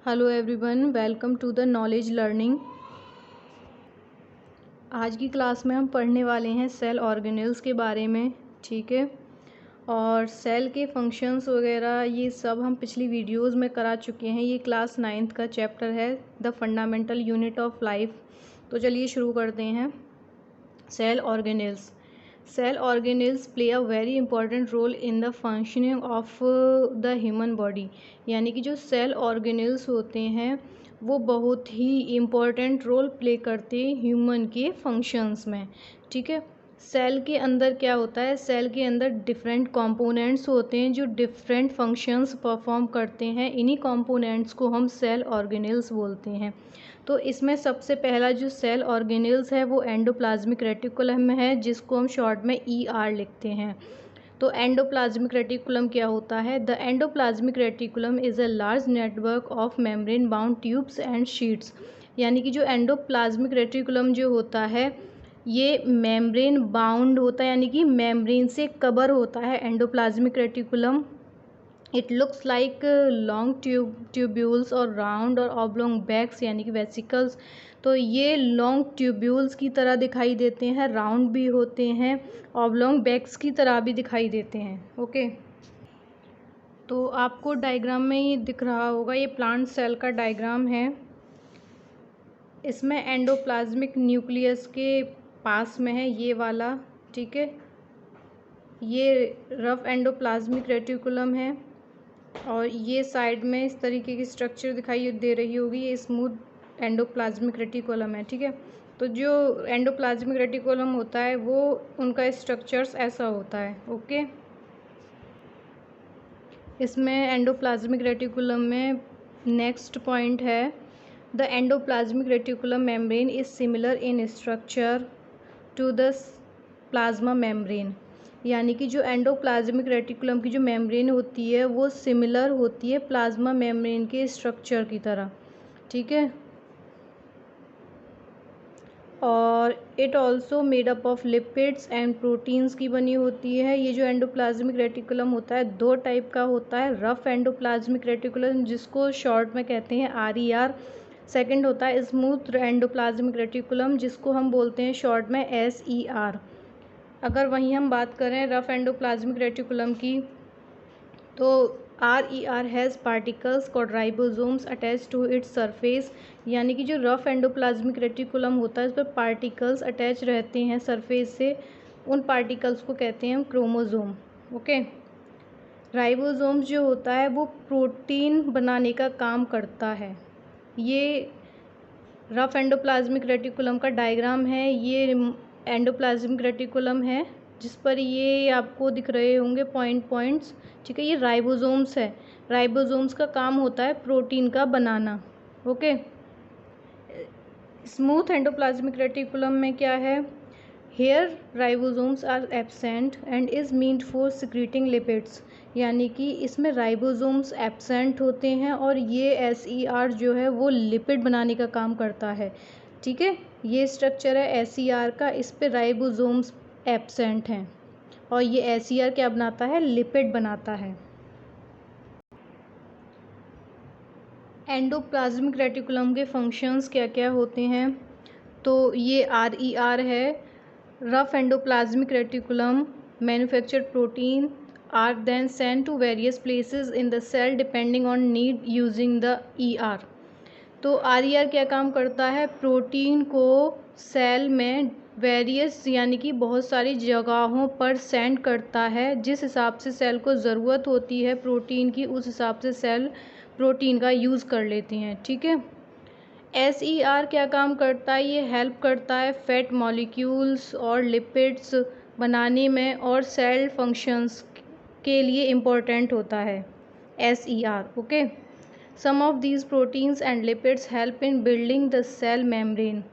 Hello everyone, welcome to the knowledge learning. आज की class में हम पढ़ने वाले हैं सेल ऑर्गेनेल्स के बारे में। ठीक है, और सेल के फंक्शंस वगैरह ये सब हम पिछली वीडियोस में करा चुके हैं। ये क्लास 9th का चैप्टर है, the fundamental unit of life. तो चलिए शुरू करते हैं। Cell organelles play a very important role in the functioning of the human body. यानी कि जो सेल ऑर्गेनेल्स होते हैं वो बहुत ही इम्पॉर्टेंट रोल प्ले करते हैं ह्यूमन के फंक्शंस में। ठीक है, सेल के अंदर क्या होता है, सेल के अंदर डिफरेंट कंपोनेंट्स होते हैं जो डिफरेंट फंक्शंस परफॉर्म करते हैं। इन्हीं कंपोनेंट्स को हम सेल ऑर्गेनेल्स बोलते हैं। तो इसमें सबसे पहला जो सेल ऑर्गेनेल्स है वो एंडोप्लाज्मिक रेटिकुलम है, जिसको हम शॉर्ट में ER लिखते हैं। तो एंडोप्लाज्मिक रेटिकुलम क्या होता है? The endoplasmic reticulum is a large network of membrane bound tubes and sheets. यानी कि जो एंडोप्लाज्मिक रेटिकुलम जो होता है ये मेम्ब्रेन बाउंड होता है, यानी कि मेम्ब्रेन से कवर होता है endoplasmic reticulum. It looks like long tubules और राउंड और ऑब्लोंग बैग्स यानी कि वेसिकल्स। तो ये लॉन्ग ट्यूब्यूल्स की तरह दिखाई देते हैं, राउंड भी होते हैं, ऑब्लोंग बैग्स की तरह भी दिखाई देते हैं। ओके, तो आपको डायग्राम में ये दिख रहा होगा, ये प्लांट सेल का डायग्राम है। इसमें एंडोप्लाज्मिक न्यूक्लियस के पास में है ये वाला। ठीक है, ये रफ एंडोप्लाज्मिक रेटिकुलम है और ये साइड में इस तरीके की स्ट्रक्चर दिखाई दे रही होगी, ये स्मूथ एंडोप्लाज्मिक रेटिकुलम है। ठीक है, तो जो एंडोप्लाज्मिक रेटिकुलम होता है वो उनका स्ट्रक्चर्स ऐसा होता है। ओके, इसमें एंडोप्लाज्मिक रेटिकुलम में नेक्स्ट पॉइंट है, the endoplasmic reticulum membrane is similar in structure to the plasma membrane. यानी कि जो एंडोप्लाज्मिक रेटिकुलम की जो मेम्ब्रेन होती है वो सिमिलर होती है प्लाज्मा मेम्ब्रेन के स्ट्रक्चर की तरह। ठीक है, और it also made up of lipids and proteins की बनी होती है। ये जो एंडोप्लाज्मिक रेटिकुलम होता है दो टाइप का होता है, रफ एंडोप्लाज्मिक रेटिकुलम जिसको शॉर्ट में कहते हैं RER। सेकंड होता है स्मूथ एंडोप्लाज्मिक रेटिकुलम जिसको हम बोलते हैं शॉर्ट में SER। अगर वहीं हम बात करें रफ एंडोप्लाज्मिक रेटिकुलम की, तो RER has particles called ribosomes attach to its surface. यानी कि जो रफ एंडोप्लाज्मिक रेटिकुलम होता है इस पर पार्टिकल्स अटैच रहते हैं सरफेस से, उन पार्टिकल्स को कहते हैं हम क्रोमोसोम। ओके, राइबोसोम्स जो होता है वो प्रोटीन बनाने का काम करता है। ये रफ एंडोप्लाज्मिक रेटिकुलम का डायग्राम है, ये एंडोप्लाज्मिक रेटिकुलम है जिस पर ये आपको दिख रहे होंगे पॉइंट्स। ठीक है, ये राइबोसोम्स है, राइबोसोम्स का काम होता है प्रोटीन का बनाना। ओके, स्मूथ एंडोप्लाज्मिक रेटिकुलम में क्या है, here ribosomes are absent and is meant for secreting lipids. यानी कि इसमें राइबोसोम्स एब्सेंट होते हैं और ये SER जो है वो लिपिड बनाने का काम करता है। ठीक है, ये स्ट्रक्चर है SER का, इस पे राइबोसोम्स एब्सेंट हैं और ये SER क्या बनाता है, लिपिड बनाता है। एंडोप्लाज्मिक रेटिकुलम के फंक्शंस क्या क्या होते हैं, तो ये RER है, rough endoplasmic reticulum manufactured protein are then send to various places in the cell depending on need using the ER। तो RER क्या काम करता है, प्रोटीन को सेल में वेरियस यानी कि बहुत सारी जगहों पर सेंड करता है। जिस हिसाब से सेल को ज़रूरत होती है प्रोटीन की उस हिसाब से सेल प्रोटीन का यूज़ कर लेती हैं। ठीक है, SER क्या काम करता है, ये हेल्प करता है फैट मॉलिक्यूल्स और लिपिड्स बनाने में और सेल फंक्शंस के लिए इम्पोर्टेंट होता है SER। ओके, some of these proteins and lipids help in building the cell membrane.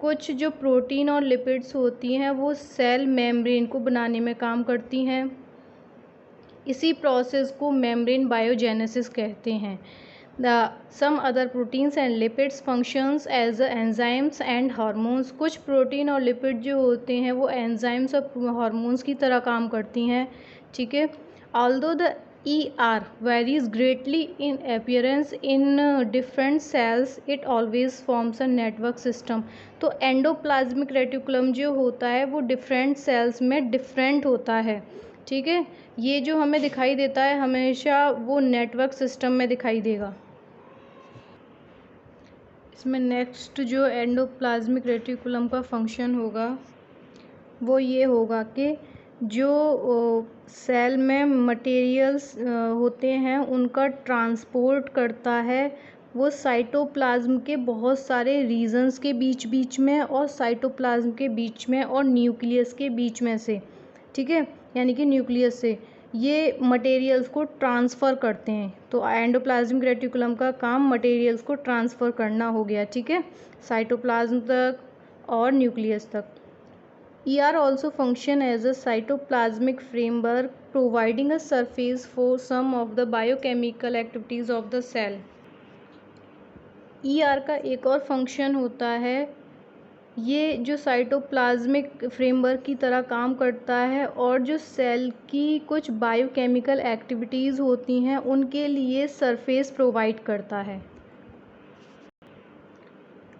कुछ जो प्रोटीन और लिपिड्स होती हैं वो सेल मेम्ब्रेन को बनाने में काम करती हैं। इसी प्रोसेस को मेम्ब्रेन बायोजेनेसिस कहते हैं। Some other proteins and lipids functions as enzymes and hormones. कुछ प्रोटीन और लिपिड जो होते हैं वो एंजाइम्स और हार्मोन्स की तरह काम करती हैं। ठीक है, although the ER varies greatly in appearance in different cells, it always forms a network system. तो एंडोप्लाज्मिक रेटिकुलम जो होता है वो डिफरेंट सेल्स में डिफरेंट होता है, ठीक है। ये जो हमें दिखाई देता है हमेशा वो नेटवर्क सिस्टम में दिखाई देगा। इसमें नेक्स्ट जो एंडोप्लाज्मिक रेटिकुलम का फंक्शन होगा वो ये होगा कि जो सेल में मटेरियल्स होते हैं उनका ट्रांसपोर्ट करता है वो साइटोप्लाज्म के बहुत सारे रीजन्स के बीच में और साइटोप्लाज्म के बीच में और न्यूक्लियस के बीच में से, ठीक है, यानी कि न्यूक्लियस से ये मटेरियल्स को ट्रांसफ़र करते हैं। तो एंडोप्लाज्मिक रेटिकुलम का काम मटेरियल्स को ट्रांसफ़र करना हो गया, ठीक है, साइटोप्लाज्म तक और न्यूक्लियस तक। ER also function as a cytoplasmic framework providing a surface for some of the biochemical activities of the cell. ER का एक और फंक्शन होता है, ये जो साइटोप्लाज्मिक फ्रेमवर्क की तरह काम करता है और जो सेल की कुछ बायोकेमिकल एक्टिविटीज़ होती हैं उनके लिए सरफेस प्रोवाइड करता है।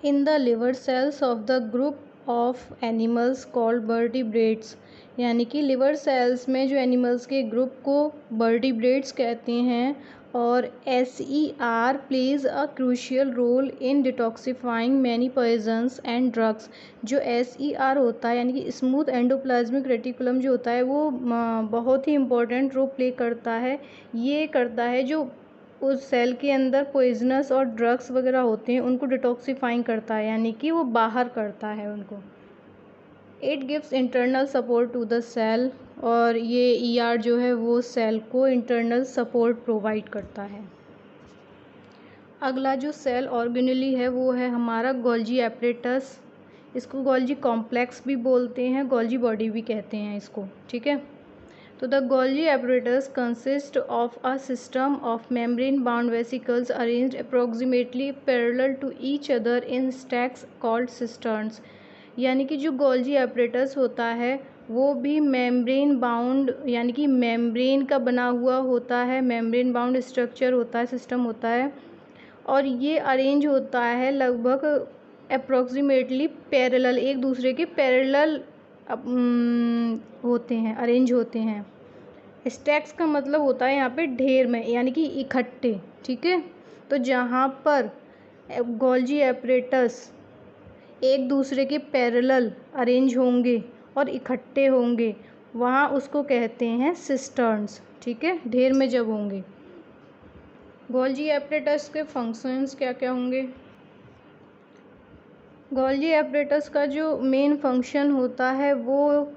In the liver cells of the group of animals called vertebrates, यानी कि लिवर सेल्स में जो एनिमल्स के ग्रुप को वर्टिब्रेट्स कहते हैं। और SER plays a crucial role in detoxifying many poisons and drugs. जो SER होता है यानी कि स्मूथ एंडोप्लाज्मिक रेटिकुलम जो होता है वो बहुत ही इम्पोर्टेंट रोल प्ले करता है। ये करता है जो उस सेल के अंदर पॉइजनस और ड्रग्स वगैरह होते हैं उनको डिटॉक्सिफाइंग करता है, यानी कि वो बाहर करता है उनको। It gives internal support to the cell, और ये ER जो है वो सेल को इंटरनल सपोर्ट प्रोवाइड करता है। अगला जो सेल ऑर्गेनेली है वो है हमारा गोल्जी एपरेटस। इसको गोल्जी कॉम्प्लेक्स भी बोलते हैं, गोल्जी बॉडी भी कहते हैं इसको, ठीक है। तो the Golgi apparatus consists of a system of membrane bound vesicles arranged approximately parallel to each other in stacks called cisterns। यानी कि जो गोल्जी apparatus होता है वो भी मेम्ब्रेन बाउंड यानी कि मेम्ब्रेन का बना हुआ होता है, मेम्ब्रेन बाउंड स्ट्रक्चर होता है, सिस्टम होता है, और ये अरेंज होता है लगभग अप्रोक्सीमेटली पैरेलल, एक दूसरे के पैरेलल होते हैं, अरेंज होते हैं। स्टैक्स का मतलब होता है यहाँ पे ढेर में, यानी कि इकट्ठे, ठीक है। तो जहाँ पर गोल्जी एपरेटस एक दूसरे के पैरेलल अरेंज होंगे और इकट्ठे होंगे वहाँ उसको कहते हैं सिस्टर्न्स, ठीक है, ढेर में जब होंगे। गोल्जी एपरेटस के फंक्शंस क्या क्या होंगे? गोल्जी एपरेटस का जो मेन फंक्शन होता है वो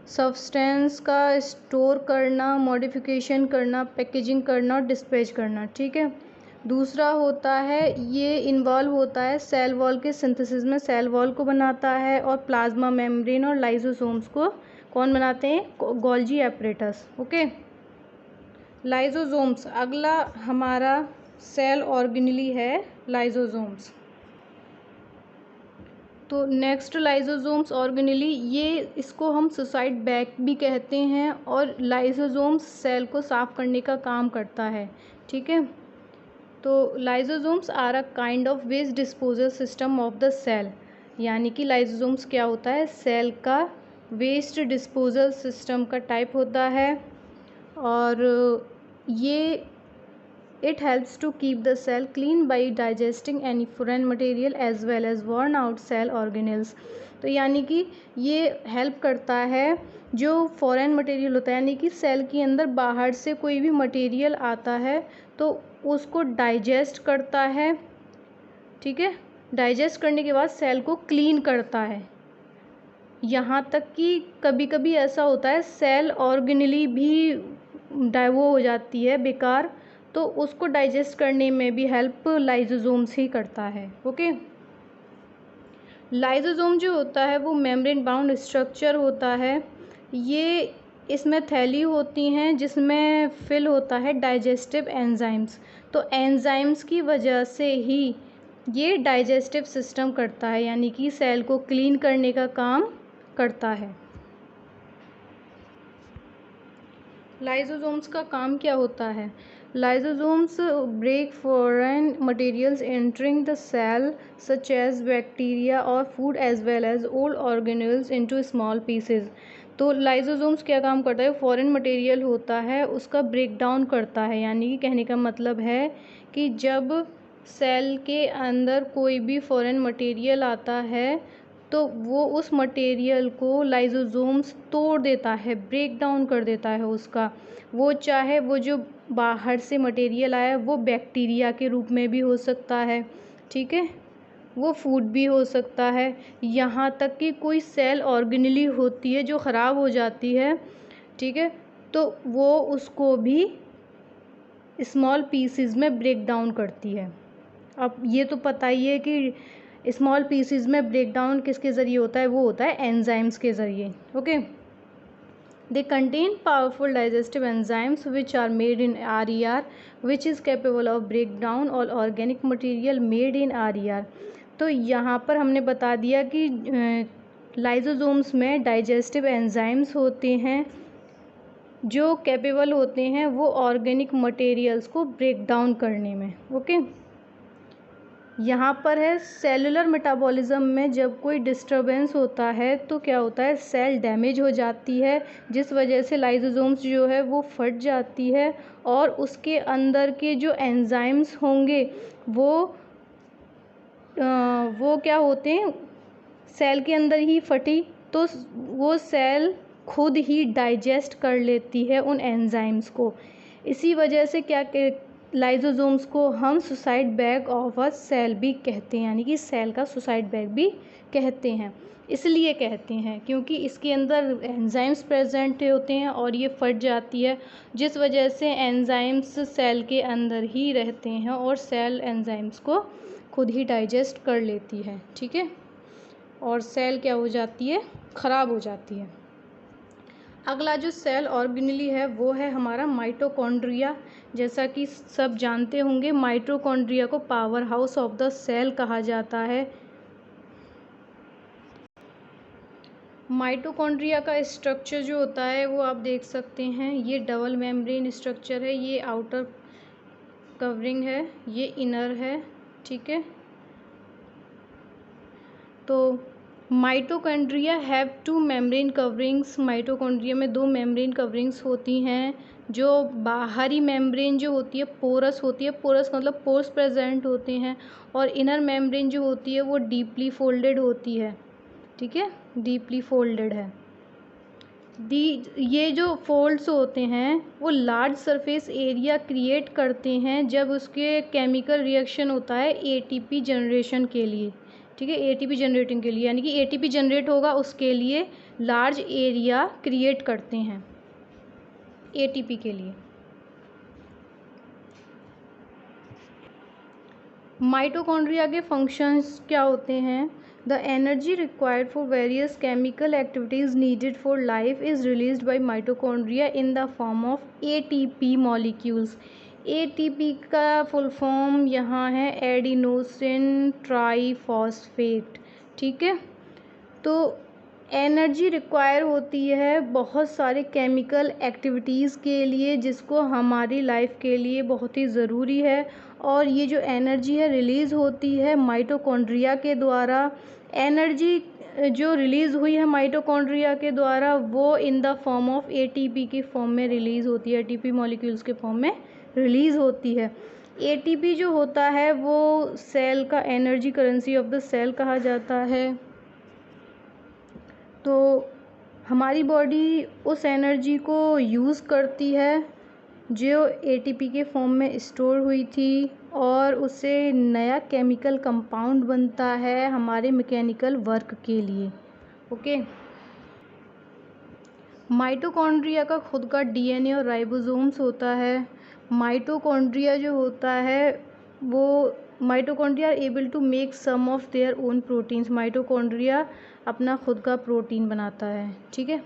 सब्सटेंस का स्टोर करना, मॉडिफिकेशन करना, पैकेजिंग करना और डिस्पैच करना, ठीक है। दूसरा होता है ये इन्वॉल्व होता है सेल वॉल के सिंथेसिस में, सेल वॉल को बनाता है, और प्लाज्मा मेम्ब्रेन और लाइसोसोम्स को कौन बनाते हैं? Golgi apparatus, okay. लाइसोसोम्स अगला हमारा सेल ऑर्गेनेली है लाइसोसोम्स। तो नेक्स्ट लाइसोसोम्स ऑर्गेनेली, ये इसको हम सुसाइड बैग भी कहते हैं, और लाइसोसोम्स सेल को साफ़ करने का काम करता है, ठीक है। तो lysosomes are a kind of waste disposal system of the cell, यानी कि लाइसोसोम्स क्या होता है? सेल का वेस्ट डिस्पोजल सिस्टम का टाइप होता है, और ये it helps to keep the cell clean by digesting any foreign material as well as worn out cell organelles। तो यानी कि ये हेल्प करता है जो फॉरेन मटेरियल होता है, यानी कि सेल के अंदर बाहर से कोई भी मटेरियल आता है तो उसको डाइजेस्ट करता है, ठीक है। डाइजेस्ट करने के बाद सेल को क्लीन करता है। यहाँ तक कि कभी कभी ऐसा होता है सेल ऑर्गेनेली भी वो हो जाती है बेकार, तो उसको डाइजेस्ट करने में भी हेल्प लाइसोसोम्स ही करता है, ओके। लाइसोसोम जो होता है वो मेम्ब्रेन बाउंड स्ट्रक्चर होता है, ये इसमें थैली होती हैं जिसमें फिल होता है डाइजेस्टिव एंजाइम्स। तो एंजाइम्स की वजह से ही ये डाइजेस्टिव सिस्टम करता है, यानी कि सेल को क्लीन करने का काम करता है। लाइसोसोम्स का काम क्या होता है? Lysosomes break foreign materials entering the cell such as bacteria और food as well as old organelles into small pieces. तो लाइसोसोम्स क्या काम करता है? फॉरेन मटेरियल होता है उसका ब्रेक डाउन करता है, यानी कि कहने का मतलब है कि जब सेल के अंदर कोई भी फॉरेन मटेरियल आता है तो वो उस मटेरियल को लाइसोसोम्स तोड़ देता है, ब्रेक डाउन कर देता है उसका। वो चाहे वो जो बाहर से मटेरियल आया वो बैक्टीरिया के रूप में भी हो सकता है, ठीक है, वो फूड भी हो सकता है, यहाँ तक कि कोई सेल ऑर्गेनेली होती है जो ख़राब हो जाती है, ठीक है, तो वो उसको भी स्मॉल पीसेस में ब्रेक डाउन करती है। अब ये तो पता ही है कि स्मॉल पीसेस में ब्रेक डाउन किसके ज़रिए होता है? वो होता है एंजाइम्स के ज़रिए। Okay, they contain powerful digestive enzymes which are made in RER which is capable of break down और organic material made in RER। तो यहाँ पर हमने बता दिया कि लाइसोसोम्स में डाइजेस्टिव एंजाइम्स होते हैं जो कैपेबल होते हैं वो ऑर्गेनिक मटेरियल्स को ब्रेक डाउन करने में। ओके, यहाँ पर है सेलुलर मेटाबॉलिज्म में जब कोई डिस्टरबेंस होता है तो क्या होता है? सेल डैमेज हो जाती है, जिस वजह से लाइसोसोम्स जो है वो फट जाती है और उसके अंदर के जो एंजाइम्स होंगे वो क्या होते हैं? सेल के अंदर ही फटी तो वो सेल खुद ही डाइजेस्ट कर लेती है उन एंजाइम्स को। इसी वजह से क्या लाइसोसोम्स को हम suicide bag of a cell भी कहते हैं, यानी कि सेल का सुसाइड बैग भी कहते हैं। इसलिए कहते हैं क्योंकि इसके अंदर एंजाइम्स प्रेजेंट होते हैं और ये फट जाती है, जिस वजह से एंजाइम्स सेल के अंदर ही रहते हैं और सेल एंजाइम्स को खुद ही डाइजेस्ट कर लेती है, ठीक है, और सेल क्या हो जाती है? ख़राब हो जाती है। अगला जो सेल ऑर्गेनेली है वो है हमारा माइटोकॉन्ड्रिया। जैसा कि सब जानते होंगे माइटोकॉन्ड्रिया को powerhouse of the cell कहा जाता है। माइटोकॉन्ड्रिया का स्ट्रक्चर जो होता है वो आप देख सकते हैं, ये डबल मेम्ब्रेन स्ट्रक्चर है, ये आउटर कवरिंग है, ये इनर है, ठीक है। तो mitochondria have 2 membrane coverings. Mitochondria में 2 मेम्ब्रेन कवरिंग्स होती हैं। जो बाहरी मेम्ब्रेन जो होती है पोरस होती है, पोरस मतलब पोर्स प्रेजेंट होते हैं, और इनर मेम्ब्रेन जो होती है वो डीपली फोल्डेड होती है, ठीक है, डीपली फोल्डेड है। ये जो फोल्ड्स होते हैं वो लार्ज सरफेस एरिया क्रिएट करते हैं जब उसके केमिकल रिएक्शन होता है ATP जनरेशन के लिए, ठीक है, ATP जनरेटिंग के लिए, यानी कि ATP जनरेट होगा उसके लिए लार्ज एरिया क्रिएट करते हैं ATP के लिए। माइटोकॉन्ड्रिया के फंक्शंस क्या होते हैं? The energy required for various chemical activities needed for life is released by mitochondria in the form of ATP molecules. ATP का फुल फॉर्म यहाँ है एडिनोसिन ट्राईफॉस्फेट, ठीक है। तो एनर्जी रिक्वायर होती है बहुत सारे केमिकल एक्टिविटीज़ के लिए जिसको हमारी लाइफ के लिए बहुत ही ज़रूरी है, और ये जो एनर्जी है रिलीज़ होती है माइटोकॉन्ड्रिया के द्वारा। एनर्जी जो रिलीज़ हुई है माइटोकॉन्ड्रिया के द्वारा वो in the form of ATP की फॉर्म में रिलीज़ होती है, ATP मॉलिक्यूल्स के फॉर्म में रिलीज़ होती है। ATP जो होता है वो सेल का energy currency of the cell कहा जाता है। तो हमारी बॉडी उस एनर्जी को यूज़ करती है जो ATP के फॉर्म में स्टोर हुई थी, और उससे नया केमिकल कंपाउंड बनता है हमारे मैकेनिकल वर्क के लिए। ओके, माइटोकॉन्ड्रिया का खुद का DNA और राइबोसोम्स होता है। माइटोकॉन्ड्रिया जो होता है वो mitochondria are able to make some of their own proteins. Mitochondria अपना खुद का प्रोटीन बनाता है, ठीक है।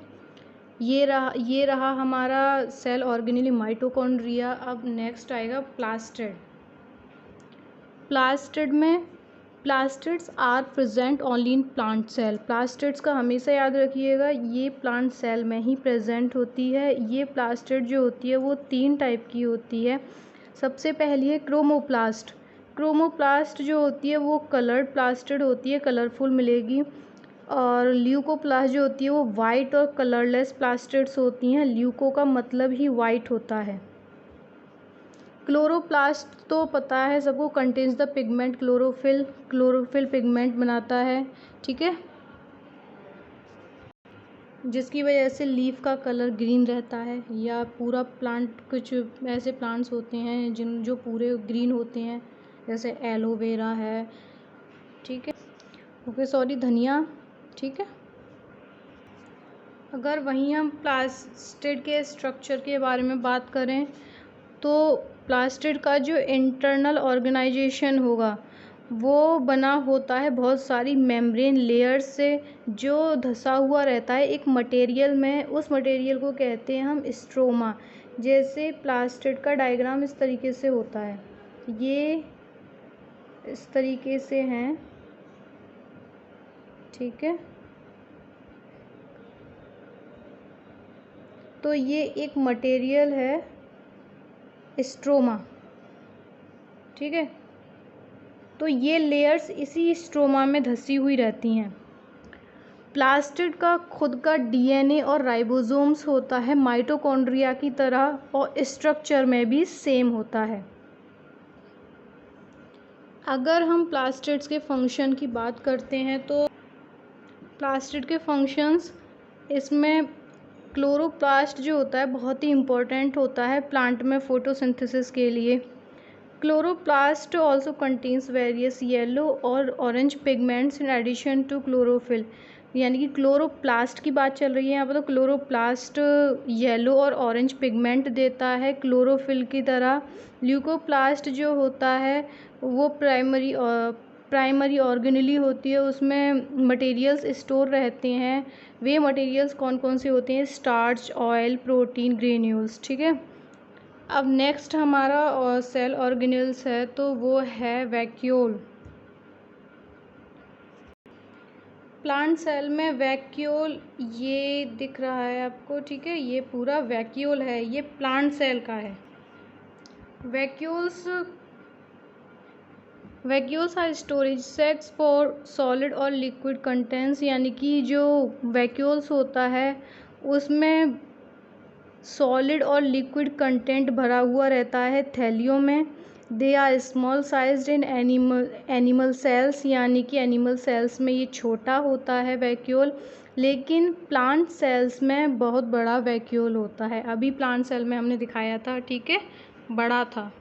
ये रहा हमारा सेल ऑर्गेनेली माइटोकॉन्ड्रिया। अब नेक्स्ट आएगा प्लास्टिड। प्लास्टिड में plastids are present only in plant cell. Plastids का हमेशा याद रखिएगा, ये प्लांट सेल में ही प्रेजेंट होती है। ये प्लास्टिड जो होती है वो 3 टाइप की होती है। सबसे पहली है क्रोमोप्लास्ट। क्रोमोप्लास्ट जो होती है वो कलर्ड प्लास्टिड होती है, कलरफुल मिलेगी। और ल्यूकोप्लास्ट जो होती है वो वाइट और कलरलेस प्लास्टिड्स होती हैं। ल्यूको का मतलब ही वाइट होता है। क्लोरोप्लास्ट तो पता है सबको, contains the pigment chlorophyll. Chlorophyll pigment बनाता है, ठीक है, जिसकी वजह से लीफ का कलर ग्रीन रहता है। या पूरा प्लांट, कुछ ऐसे प्लांट्स होते हैं जो पूरे ग्रीन होते हैं, जैसे एलोवेरा है, ठीक है, ओके सॉरी धनिया, ठीक है। अगर वहीं हम प्लास्टिड के स्ट्रक्चर के बारे में बात करें तो प्लास्टिड का जो इंटरनल ऑर्गेनाइजेशन होगा वो बना होता है बहुत सारी मेम्ब्रेन लेयर्स से, जो धंसा हुआ रहता है एक मटेरियल में। उस मटेरियल को कहते हैं हम स्ट्रोमा। जैसे प्लास्टिड का डायग्राम इस तरीके से होता है, ये इस तरीके से हैं, ठीक है। तो ये एक मटेरियल है स्ट्रोमा, ठीक है। तो ये लेयर्स इसी स्ट्रोमा में धंसी हुई रहती हैं। प्लास्टिड का खुद का डीएनए और राइबोसोम्स होता है माइटोकॉन्ड्रिया की तरह, और स्ट्रक्चर में भी सेम होता है। अगर हम प्लास्टिड्स के फंक्शन की बात करते हैं तो प्लास्टिड के फंक्शंस, इसमें क्लोरोप्लास्ट जो होता है बहुत ही इम्पोर्टेंट होता है प्लांट में फोटोसिंथेसिस के लिए। Chloroplast also contains various yellow और orange pigments in addition to chlorophyll. यानी कि क्लोरोप्लास्ट की बात चल रही है यहाँ पर, तो क्लोरोप्लास्ट येलो और ऑरेंज पिगमेंट देता है क्लोरोफिल की तरह। ल्यूकोप्लास्ट जो होता है वो प्राइमरी ऑर्गेनेली होती है, उसमें मटेरियल्स स्टोर रहते हैं। वे मटेरियल्स कौन कौन से होते हैं? स्टार्च, ऑयल, प्रोटीन, ग्रेन्यूल्स, ठीक है। अब नेक्स्ट हमारा सेल ऑर्गेनेल्स है, तो वो है वैक्यूल। प्लांट सेल में वैक्यूल ये दिख रहा है आपको, ठीक है, ये पूरा वैक्यूल है, ये प्लांट सेल का है। Vacuoles are storage sacs for solid और लिक्विड कंटेंट्स। यानी कि जो वैक्यूल्स होता है उसमें सॉलिड और लिक्विड कंटेंट भरा हुआ रहता है थैलियों में। They are small sized in animal cells. यानी कि एनिमल सेल्स में ये छोटा होता है वैक्यूल, लेकिन प्लांट सेल्स में बहुत बड़ा वैक्यूल होता है। अभी प्लांट सेल में हमने दिखाया था, ठीक है, बड़ा था।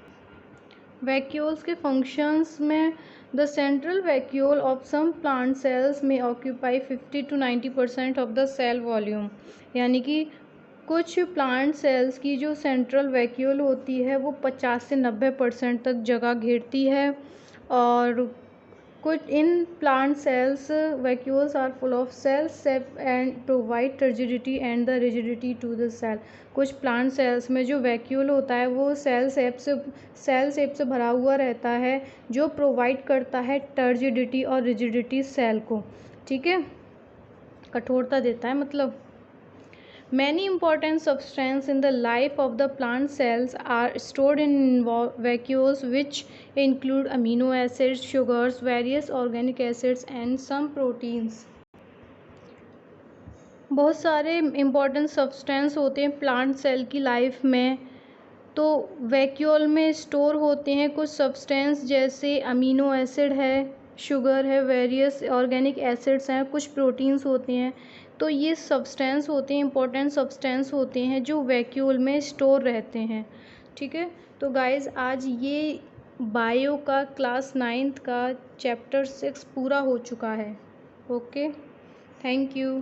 वैक्यूल्स के फंक्शंस में the central vacuole of some plant cells में occupy 50 to 90% of the cell volume. यानी कि कुछ प्लांट सेल्स की जो सेंट्रल वैक्यूल होती है वो 50 से 90% तक जगह घेरती है। और कुछ in plant cells vacuoles are full of cells and provide turgidity and the rigidity to the cell. कुछ प्लांट सेल्स में जो वैक्यूल होता है वो सेल शेप से भरा हुआ रहता है, जो प्रोवाइड करता है टर्जिडिटी और रिजिडिटी सेल को, ठीक है, कठोरता देता है मतलब। Many important substances in the life of the plant cells are stored in vacuoles, which include amino acids, sugars, various organic acids and some proteins. बहुत सारे इम्पॉर्टेंट सब्सटेंस होते हैं प्लांट सेल की लाइफ में, तो वैक्यूल में store होते हैं कुछ सब्सटेंस, जैसे अमीनो एसिड है, शुगर है, वेरियस ऑर्गेनिक एसिड्स हैं, कुछ प्रोटीन्स होते हैं। तो ये सब्सटेंस होते हैं, इंपॉर्टेंट सब्सटेंस होते हैं जो वैक्यूल में स्टोर रहते हैं, ठीक है। तो गाइस आज ये बायो का क्लास 9th का चैप्टर 6 पूरा हो चुका है। Okay, thank you.